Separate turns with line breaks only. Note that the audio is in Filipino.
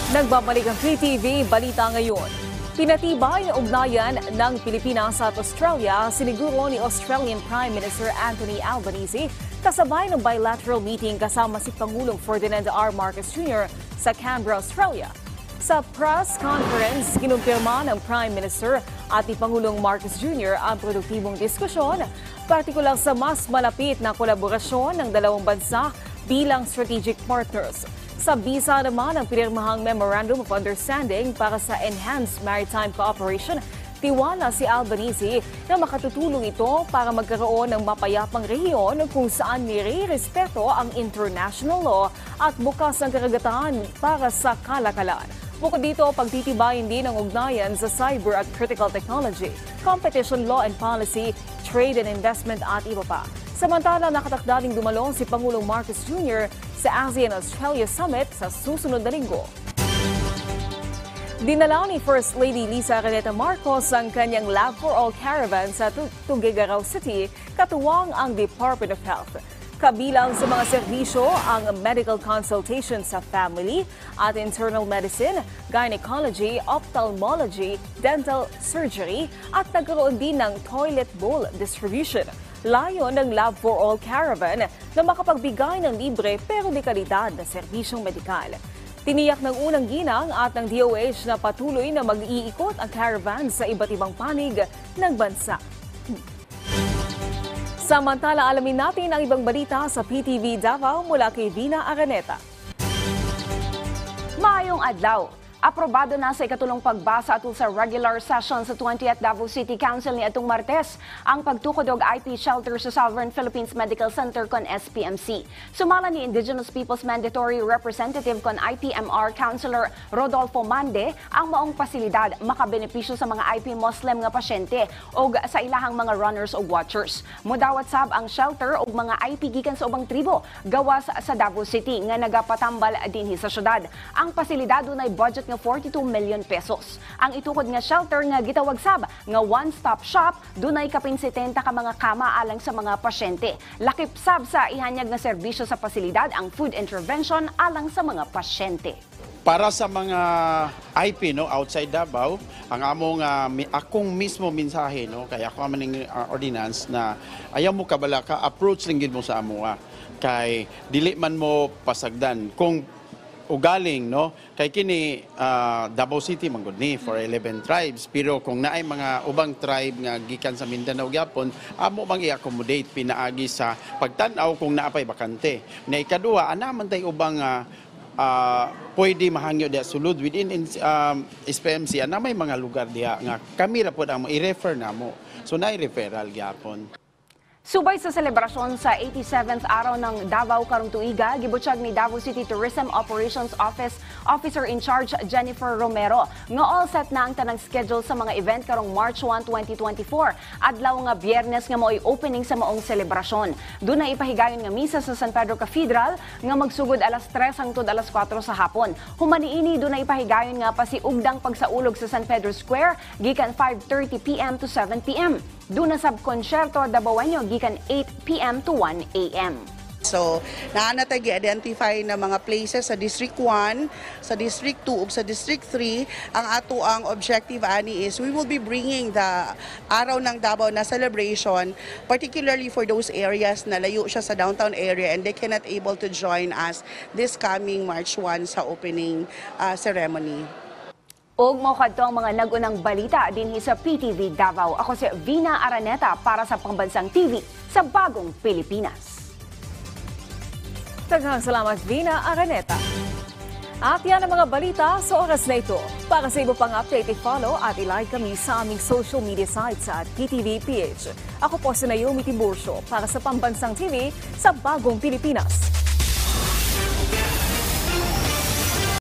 Nagbabalik ang PTV Balita ngayon. Pinatibay ang ugnayan ng Pilipinas at Australia siniguro ni Australian Prime Minister Anthony Albanese kasabay ng bilateral meeting kasama si Pangulong Ferdinand R. Marcos Jr. sa Canberra, Australia. Sa press conference, kinumpirma ng Prime Minister at ni Pangulong Marcos Jr. ang produktibong diskusyon, partikular sa mas malapit na kolaborasyon ng dalawang bansa bilang strategic partners. Sa bisa naman ang pinirmahang Memorandum of Understanding para sa Enhanced Maritime Cooperation, tiwala si Albanese na makatutulong ito para magkaroon ng mapayapang rehiyon kung saan nire-respeto ang international law at bukas ang karagatan para sa kalakalan. Bukod dito, pagtitibayin din ang ugnayan sa cyber at critical technology, competition law and policy, trade and investment at iba pa. Samantala, nakatakda ding dumalo si Pangulong Marcos Jr. sa ASEAN-Australia Summit sa susunod na linggo. Dinala ni First Lady Lisa Araneta Marcos ang kanyang Lab for All caravan sa Tuguegarao City, katuwang ang Department of Health. Kabilang sa mga serbisyo ang medical consultation sa family at internal medicine, gynecology, ophthalmology, dental surgery at nagkaroon din ng toilet bowl distribution. Layon ng Lab for All Caravan na makapagbigay ng libre pero de kalidad na serbisyong medikal. Tiniyak ng unang ginang at ng DOH na patuloy na mag-iikot ang caravan sa iba't ibang panig ng bansa. Samantala, alamin natin ang ibang balita sa PTV Davao mula kay Vina Araneta.
Maayong adlaw. Aprobado na sa ikatulong pagbasa atul sa regular session sa 20th Davao City Council ni atong Martes ang pagtukod og IP shelter sa Sovereign Philippines Medical Center kon SPMC. Sumala ni Indigenous Peoples Mandatory Representative kon IPMR Councilor Rodolfo Mande ang maong pasilidad makabenepisyo sa mga IP Muslim nga pasyente og sa ilahang mga runners o watchers. Mudawat sab ang shelter og mga IP gikan sa ubang tribo gawas sa Davao City nga nagapatambal dinhi sa syudad. Ang pasilidad dunay budget nga 42 million pesos. Ang itukod nga shelter nga gitawag sab nga one-stop shop dunay kapin 70 ka mga kama alang sa mga pasyente. Lakip sab sa ihanyag nga serbisyo sa pasilidad ang food intervention alang sa mga pasyente.
Para sa mga IP outside Davao, ang among akong mismo mensahe kaya ako maning ordinance na ayaw mo kabala ka approach lang gid mo sa amoa kay dili man mo pasagdan kung ugaling kay kini Davao City manggod ni for 11 tribes pero kung naay mga ubang tribe nga gikan sa Mindanao gyapon amo mang i-accommodate pinaagi sa pagtan-aw kung naapay bakante. Na ikaduha ana man tay ubang pwede mahangyo diha sulod within SPMC ana may mga lugar diha nga kami ra pud ang i-refer namo. So naay referral gyapon.
Subay sa selebrasyon sa 87th araw ng Davao karong tuiga, gibutyag ni Davao City Tourism Operations Office Officer in Charge Jennifer Romero nga all set na ang tanang schedule sa mga event karong March 1, 2024. Adlaw nga Biyernes nga mo'y opening sa maong selebrasyon. Doon na ipahigayon nga misa sa San Pedro Cathedral nga magsugod alas 3 hangtod alas 4 sa hapon. Humaniini doon na ipahigayon nga pasiugdang pagsaulog sa San Pedro Square gikan 5:30 p.m. to 7 p.m. Doon na sab-konsyerto Davaoenyo gikan 8 p.m. to 1 a.m.
So, naanatay i-identify na mga places sa District 1, sa District 2, ug sa District 3. Ang ato ang objective ani is we will be bringing the Araw ng Davao na celebration, particularly for those areas na layo siya sa downtown area and they cannot able to join us this coming March 1 sa opening ceremony.
Og mo kadto ang mga nagunang balita dinhi sa PTV Davao. Ako si Vina Araneta para sa Pambansang TV sa Bagong Pilipinas.
Daghang salamat, Vina Araneta. At yan ang mga balita sa oras na ito. Para sa iba pang update, i-follow at i-like kami sa aming social media sites at PTV PH. Ako po si Naomi Tiburcio para sa Pambansang TV sa Bagong Pilipinas.